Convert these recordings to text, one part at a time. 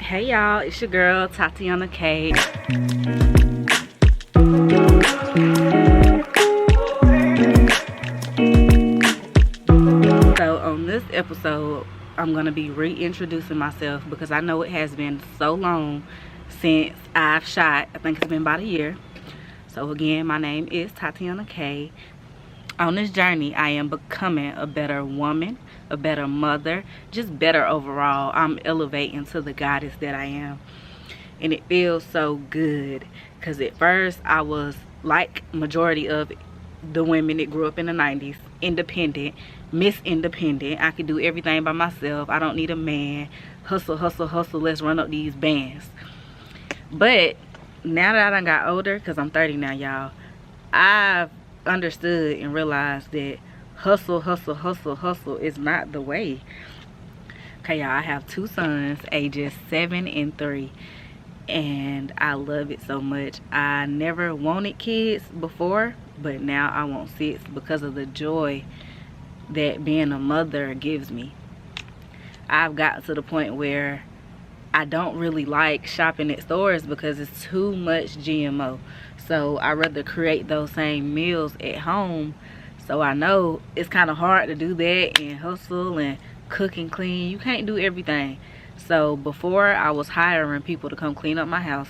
Hey y'all, it's your girl Tatiana.K. So on this episode, I'm gonna be reintroducing myself because I know it has been so long since I've shot. I think it's been about a year. So again, my name is Tatiana.K. On this journey, I am becoming a better woman, a better mother, just better overall. I'm elevating to the goddess that I am. And it feels so good because at first I was like majority of the women that grew up in the 90s, independent, Miss Independent. I could do everything by myself. I don't need a man. Hustle, hustle, hustle. Let's run up these bands. But now that I done got older, because I'm 30 now, y'all, I've understood and realized that hustle, hustle, hustle, hustle is not the way. Okay, y'all, I have two sons, ages 7 and 3. And I love it so much. I never wanted kids before, but now I want 6 because of the joy that being a mother gives me. I've got to the point where I don't really like shopping at stores because it's too much GMO. So I rather create those same meals at home. So I know it's kind of hard to do that and hustle and cook and clean. You can't do everything. So before, I was hiring people to come clean up my house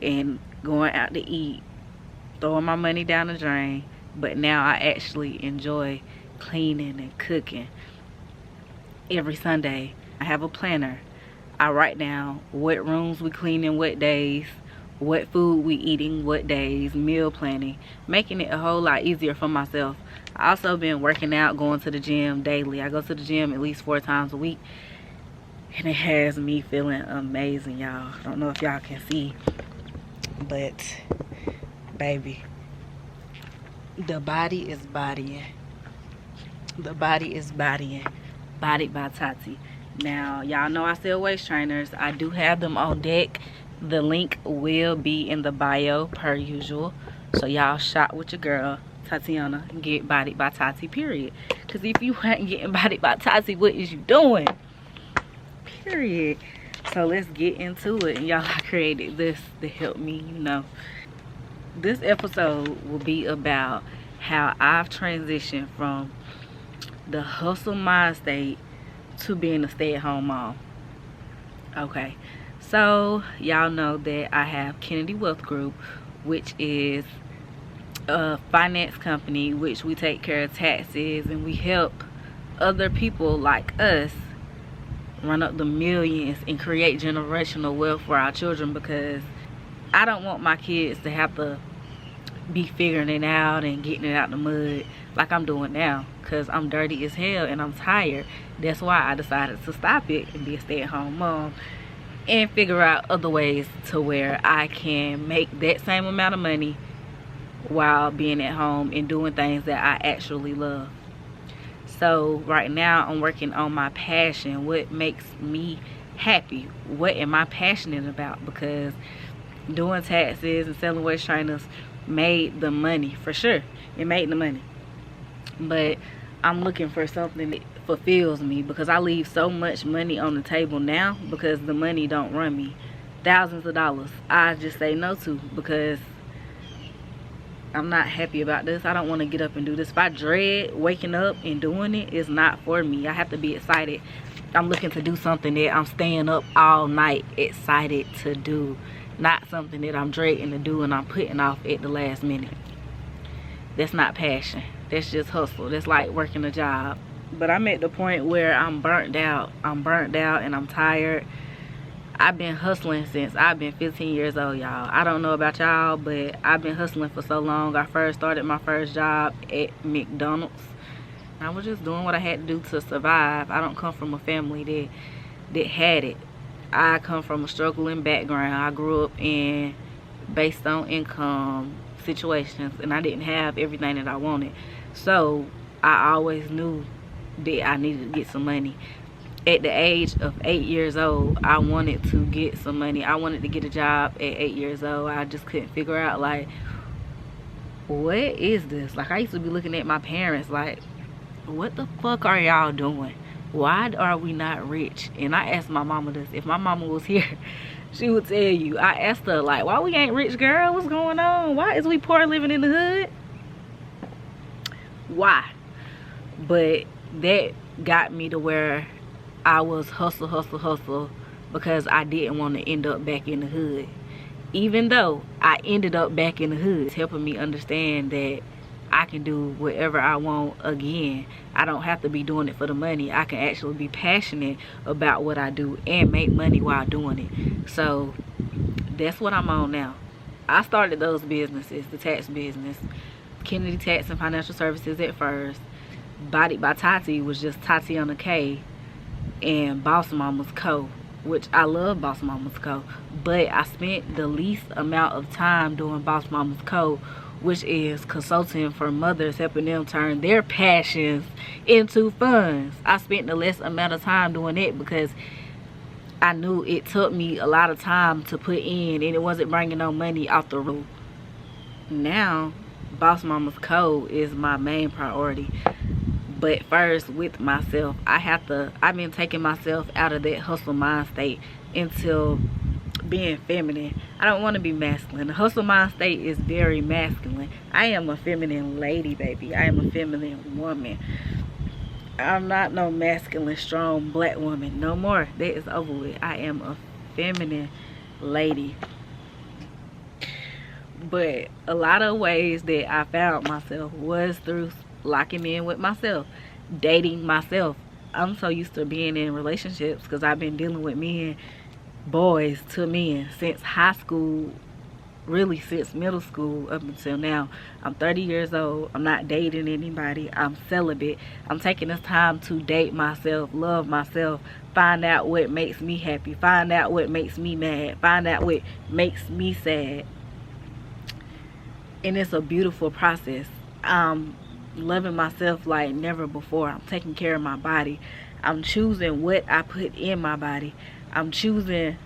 and going out to eat, throwing my money down the drain. But now I actually enjoy cleaning and cooking. Every Sunday, I have a planner. I write down what rooms we clean in what days, what food we eating what days, meal planning, making it a whole lot easier for myself. I also been working out, going to the gym daily. I go to the gym at least 4 times a week. And it has me feeling amazing, y'all. I don't know if y'all can see, but baby, the body is bodying. The body is bodying. Bodied by Tati. Now, y'all know I sell waist trainers. I do have them on deck. The link will be in the bio per usual. So y'all shop with your girl Tatiana and get bodied by Tati, period. Because if you ain't getting bodied by Tati, what is you doing? Period. So let's get into it. And y'all, I created this to help me, you know. This episode will be about how I've transitioned from the hustle mind state to being a stay-at-home mom. Okay, so y'all know that I have Kennedy Wealth Group, which is a finance company which we take care of taxes and we help other people like us run up the millions and create generational wealth for our children, because I don't want my kids to have to be figuring it out and getting it out the mud like I'm doing now, because I'm dirty as hell and I'm tired. That's why I decided to stop it and be a stay-at-home mom and figure out other ways to where I can make that same amount of money while being at home and doing things that I actually love. So right now I'm working on my passion, what makes me happy, what am I passionate about, because doing taxes and selling waist trainers made the money for sure. It made the money, but I'm looking for something that fulfills me, because I leave so much money on the table now because the money don't run me. Thousands of dollars I just say no to because I'm not happy about this. I don't want to get up and do this. If I dread waking up and doing it, it's not for me. I have to be excited. I'm looking to do something that I'm staying up all night excited to do, not something that I'm dreading to do and I'm putting off at the last minute. That's not passion. That's just hustle. That's like working a job. But I'm at the point where I'm burnt out. I'm burnt out and I'm tired. I've been hustling since I've been 15 years old, y'all. I don't know about y'all, but I've been hustling for so long. I first started my first job at McDonald's. I was just doing what I had to do to survive. I don't come from a family that had it. I come from a struggling background. I grew up in based on income situations, and I didn't have everything that I wanted. So I always knew that I needed to get some money. At the age of 8 years old, I wanted to get some money. I wanted to get a job at 8 years old. I just couldn't figure out, like, what is this? Like, I used to be looking at my parents like, what the fuck are y'all doing? Why are we not rich? And I asked my mama this. If my mama was here, she would tell you. I asked her, like, why we ain't rich, girl? What's going on? Why is we poor living in the hood? Why? But that got me to where I was hustle because I didn't want to end up back in the hood. Even though I ended up back in the hood, it's helping me understand that I can do whatever I want again. I don't have to be doing it for the money. I can actually be passionate about what I do and make money while doing it. So that's what I'm on now. I started those businesses, the tax business, Kennedy Tax and Financial Services at first. Bodied by Tati was just Tatiana K, and Boss Mama's Co, which I love Boss Mama's Co, but I spent the least amount of time doing Boss Mama's Co, which is consulting for mothers, helping them turn their passions into funds. I spent the less amount of time doing it because I knew it took me a lot of time to put in, and it wasn't bringing no money out the room. Now, Boss Mama's Co is my main priority. But first, with myself, I've been taking myself out of that hustle mind state into being feminine. I don't want to be masculine. The hustle mind state is very masculine. I am a feminine lady, baby. I am a feminine woman. I'm not no masculine, strong black woman. No more. That is over with. I am a feminine lady. But a lot of ways that I found myself was through locking in with myself, dating myself. I'm so used to being in relationships because I've been dealing with men, boys to men, since high school, really since middle school up until now. I'm 30 years old. I'm not dating anybody. I'm celibate. I'm taking this time to date myself, love myself, find out what makes me happy, find out what makes me mad, find out what makes me sad. And it's a beautiful process. Loving myself like never before. I'm taking care of my body. I'm choosing what I put in my body. I'm choosing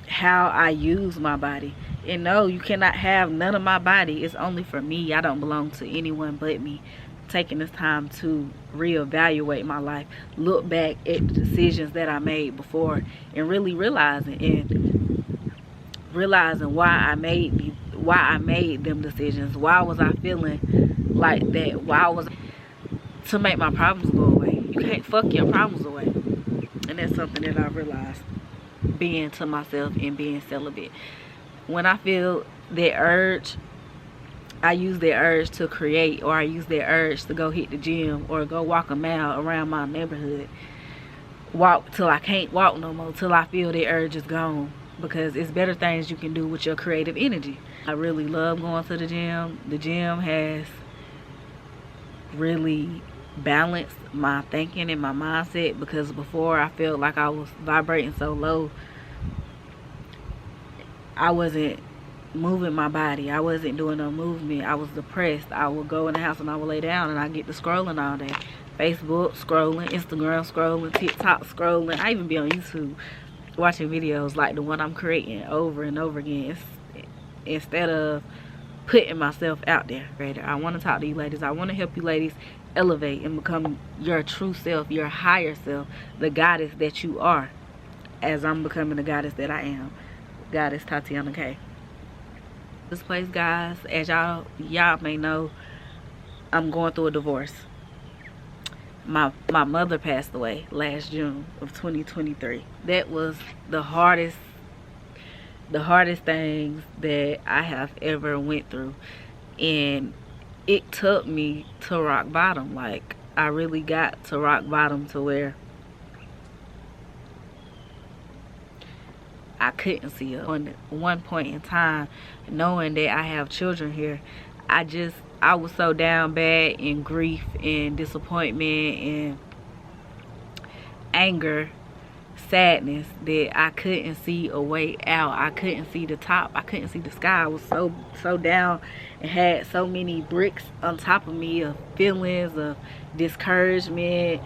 how I use my body. And no, you cannot have none of my body. It's only for me. I don't belong to anyone but me. I'm taking this time to reevaluate my life, look back at the decisions that I made before, and really realizing why I made them decisions. Why was I feeling like that? Why was to make my problems go away? You can't fuck your problems away. And that's something that I realized being to myself and being celibate. When I feel that urge, I use that urge to create, or I use that urge to go hit the gym or go walk a mile around my neighborhood. Walk till I can't walk no more, till I feel that urge is gone. Because it's better things you can do with your creative energy. I really love going to the gym. The gym has really balanced my thinking and my mindset, because before I felt like I was vibrating so low. I wasn't moving my body. I wasn't doing no movement. I was depressed. I would go in the house and I would lay down and I get to scrolling all day. Facebook scrolling, Instagram scrolling, TikTok scrolling. I even be on YouTube watching videos like the one I'm creating over and over again, instead of putting myself out there. I want to talk to you ladies. I want to help you ladies elevate and become your true self, your higher self, the goddess that you are, as I'm becoming the goddess that I am. Goddess Tatiana K. This place, guys, as y'all may know, I'm going through a divorce. My mother passed away last June of 2023. That was the hardest things that I have ever went through, and it took me to rock bottom. Like, I really got to rock bottom to where I couldn't see her. On one point in time, knowing that I have children here, I was so down bad in grief and disappointment and anger, sadness, that I couldn't see a way out. I couldn't see the top. I couldn't see the sky. I was so down and had so many bricks on top of me of feelings of discouragement,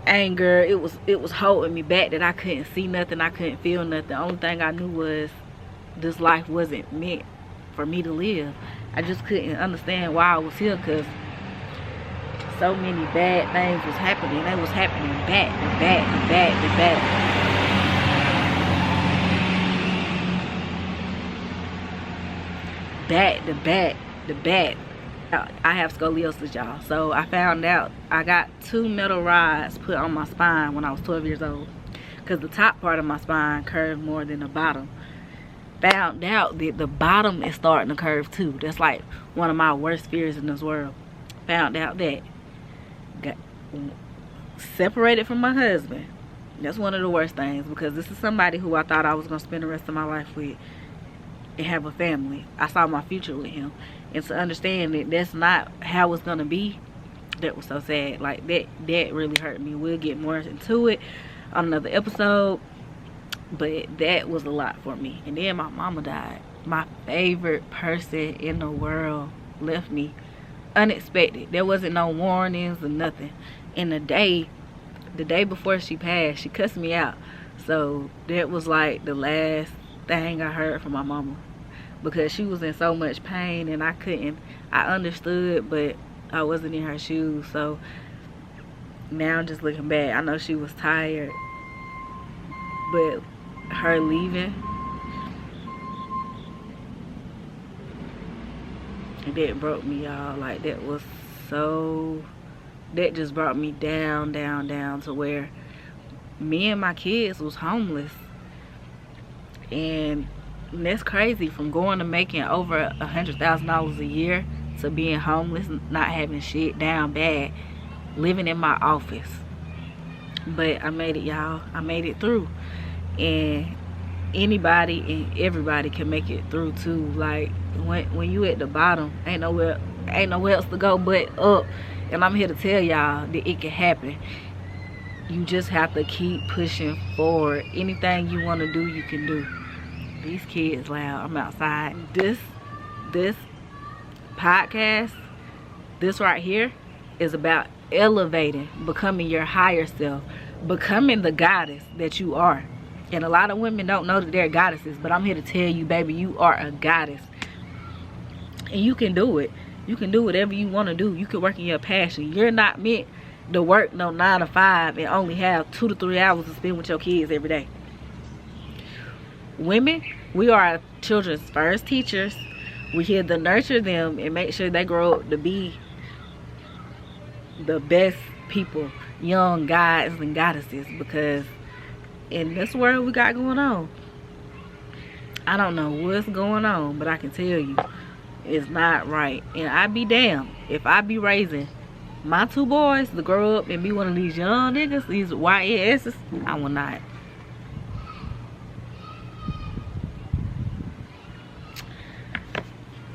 anger. It was holding me back, that I couldn't see nothing. I couldn't feel nothing. The only thing I knew was this life wasn't meant for me to live. I just couldn't understand why I was here, because so many bad things was happening. They was happening back to back to back to back. Back to back to back. I have scoliosis, y'all. So I found out I got 2 metal rods put on my spine when I was 12 years old. Because the top part of my spine curved more than the bottom. Found out that the bottom is starting to curve too. That's like one of my worst fears in this world. Found out that. Got separated from my husband. That's one of the worst things, because this is somebody who I thought I was going to spend the rest of my life with and have a family. I saw my future with him. And to understand that that's not how it's going to be, that was so sad. Like, that really hurt me. We'll get more into it on another episode, but that was a lot for me. And then my mama died. My favorite person in the world left me unexpected. There wasn't no warnings or nothing. And the day before she passed, she cussed me out. So that was like the last thing I heard from my mama, because she was in so much pain and I understood, but I wasn't in her shoes. So now just looking back, I know she was tired, but her leaving, that broke me, y'all. Like, that just brought me down to where me and my kids was homeless. And that's crazy, from going to making over $100,000 a year to being homeless, not having shit, down bad, living in my office. But I made it, y'all. I made it through. And anybody and everybody can make it through too. Like, when you at the bottom, ain't nowhere else to go but up. And I'm here to tell y'all that it can happen. You just have to keep pushing forward. Anything you want to do, you can do. These kids loud. I'm outside. This podcast, this right here, is about elevating, becoming your higher self, becoming the goddess that you are. And a lot of women don't know that they're goddesses, but I'm here to tell you, baby, you are a goddess. And you can do it. You can do whatever you want to do. You can work in your passion. You're not meant to work no 9 to 5 and only have 2 to 3 hours to spend with your kids every day. Women, we are our children's first teachers. We're here to nurture them and make sure they grow up to be the best people, young gods and goddesses. Because in this world we got going on, I don't know what's going on, but I can tell you it's not right. And I'd be damned if I be raising my 2 boys to grow up and be one of these young niggas, these YS's. I will not.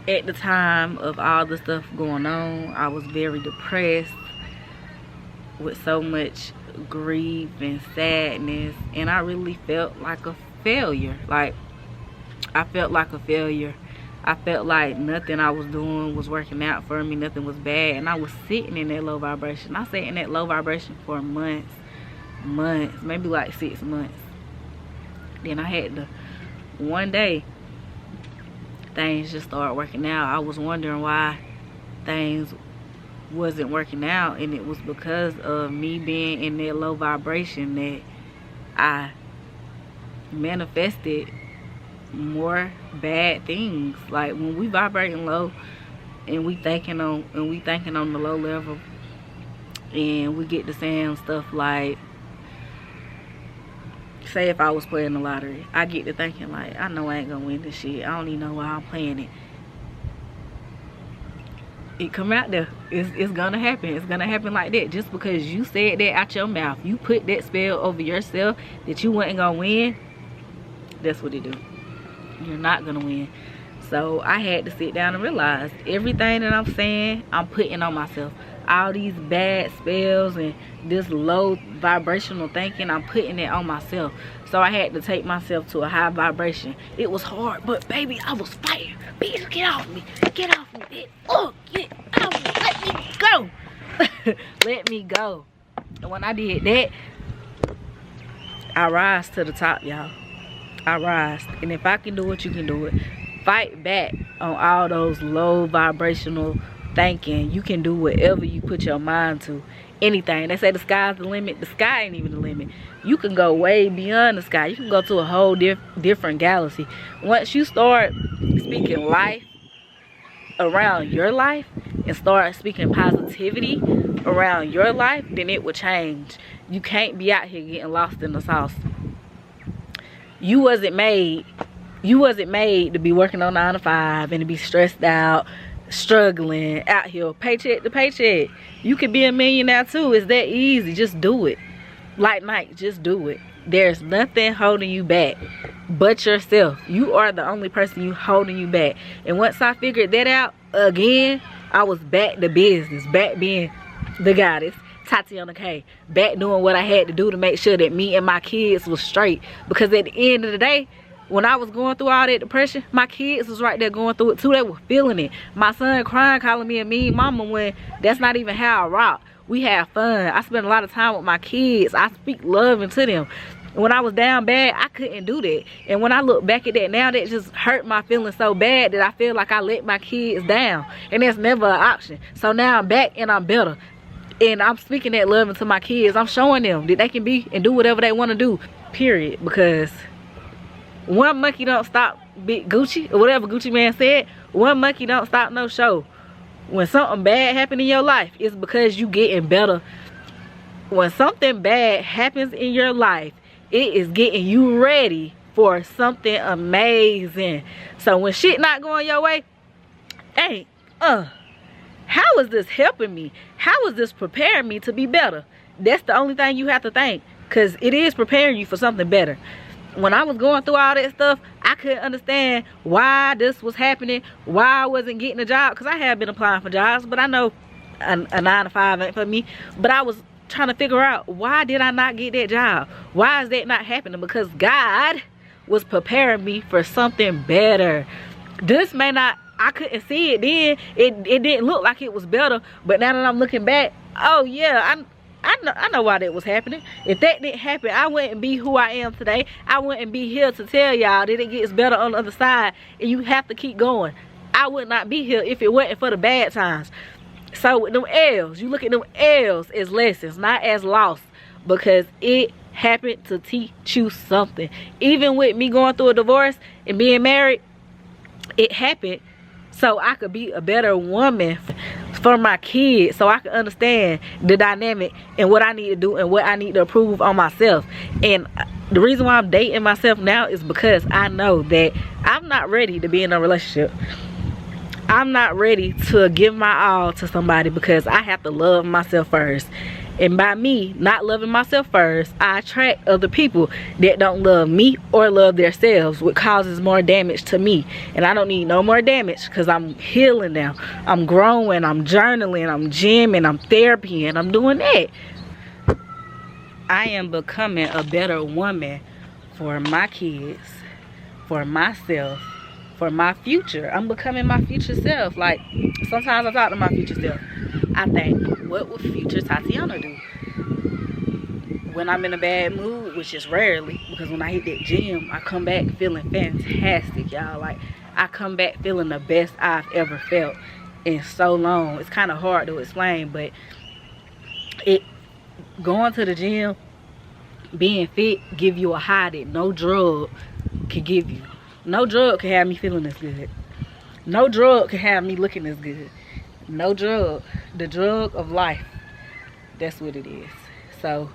At the time of all the stuff going on, I was very depressed with so much grief and sadness, and I really felt like a failure. Like, I felt like a failure. I felt like nothing I was doing was working out for me. Nothing was bad, and I was sitting in that low vibration. I sat in that low vibration for months, maybe like 6 months. Then I had to, one day, things just started working out. I was wondering why things wasn't working out, and it was because of me being in that low vibration that I manifested more bad things. Like, when we vibrating low and we thinking on the low level, and we get to saying stuff like, say if I was playing the lottery, I get to thinking like, I know I ain't gonna win this shit. I don't even know why I'm playing it. It come out there. It's gonna happen. It's gonna happen like that. Just because you said that out your mouth, you put that spell over yourself that you wasn't gonna win, that's what it do. You're not gonna win. So I had to sit down and realize everything that I'm saying, I'm putting on myself. All these bad spells and this low vibrational thinking, I'm putting it on myself. So I had to take myself to a high vibration. It was hard, but baby, I was fighting. Bitch, get off me. Get off me, bitch. Oh, get off me. Let me go. Let me go. And when I did that, I rise to the top, y'all. I rise. And if I can do it, you can do it. Fight back on all those low vibrational thinking you can do whatever you put your mind to. Anything. They say the sky's the limit. The sky ain't even the limit. You can go way beyond the sky. You can go to a whole different galaxy. Once you start speaking life around your life and start speaking positivity around your life, then it will change. You can't be out here getting lost in the sauce. You wasn't made to be working on 9 to 5 and to be stressed out, struggling out here paycheck to paycheck. You could be a millionaire too. It's that easy. Just do it. Like Nike, just do it. There's nothing holding you back but yourself. You are the only person holding you back. And once I figured that out, again, I was back to business, back being the goddess Tatiana K, back doing what I had to do to make sure that me and my kids was straight. Because at the end of the day, when I was going through all that depression, my kids was right there going through it too. They were feeling it. My son crying, calling me a mean mama, when that's not even how I rock. We have fun. I spend a lot of time with my kids. I speak love into them. When I was down bad, I couldn't do that. And when I look back at that now, that just hurt my feelings so bad that I feel like I let my kids down. And that's never an option. So now I'm back and I'm better. And I'm speaking that love into my kids. I'm showing them that they can be and do whatever they want to do. Period. Because one monkey don't stop Big Gucci, or whatever Gucci man said. One monkey don't stop no show. When something bad happens in your life, it's because you getting better. When something bad happens in your life, it is getting you ready for something amazing. So when shit not going your way, hey, how is this helping me? How is this preparing me to be better? That's the only thing you have to think, because it is preparing you for something better. When I was going through all that stuff, I couldn't understand why this was happening, why I wasn't getting a job, because I have been applying for jobs, but I know a 9 to 5 ain't for me. But I was trying to figure out, why did I not get that job? Why is that not happening? Because God was preparing me for something better. This may not, I couldn't see it then. It didn't look like it was better, but now that I'm looking back, oh yeah, I know why that was happening. If that didn't happen, I wouldn't be who I am today. I wouldn't be here to tell y'all that it gets better on the other side and you have to keep going. I would not be here if it wasn't for the bad times. So with them L's, you look at them L's as lessons, not as loss, because it happened to teach you something. Even with me going through a divorce and being married, it happened so I could be a better woman for my kids, so I can understand the dynamic and what I need to do and what I need to improve on myself. And the reason why I'm dating myself now is because I know that I'm not ready to be in a relationship. I'm not ready to give my all to somebody, because I have to love myself first. And by me not loving myself first, I attract other people that don't love me or love themselves, which causes more damage to me. And I don't need no more damage, because I'm healing now. I'm growing, I'm journaling, I'm gymming, I'm therapy, and I'm doing that. I am becoming a better woman for my kids, for myself, for my future. I'm becoming my future self. Like, sometimes I talk to my future self. I think, what would future Tatiana do when I'm in a bad mood, which is rarely, because when I hit that gym, I come back feeling fantastic, y'all. Like, I come back feeling the best I've ever felt in so long. It's kind of hard to explain, but going to the gym, being fit, give you a high that no drug can give you. No drug can have me feeling this good. No drug can have me looking this good. No drug. The drug of life. That's what it is. So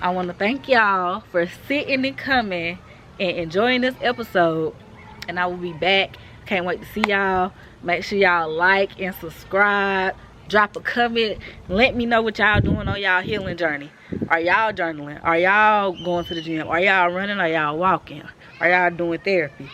I want to thank y'all for sitting and coming and enjoying this episode. And I will be back. Can't wait to see y'all. Make sure y'all like and subscribe. Drop a comment. Let me know what y'all doing on y'all healing journey. Are y'all journaling? Are y'all going to the gym? Are y'all running? Are y'all walking? Are y'all doing therapy?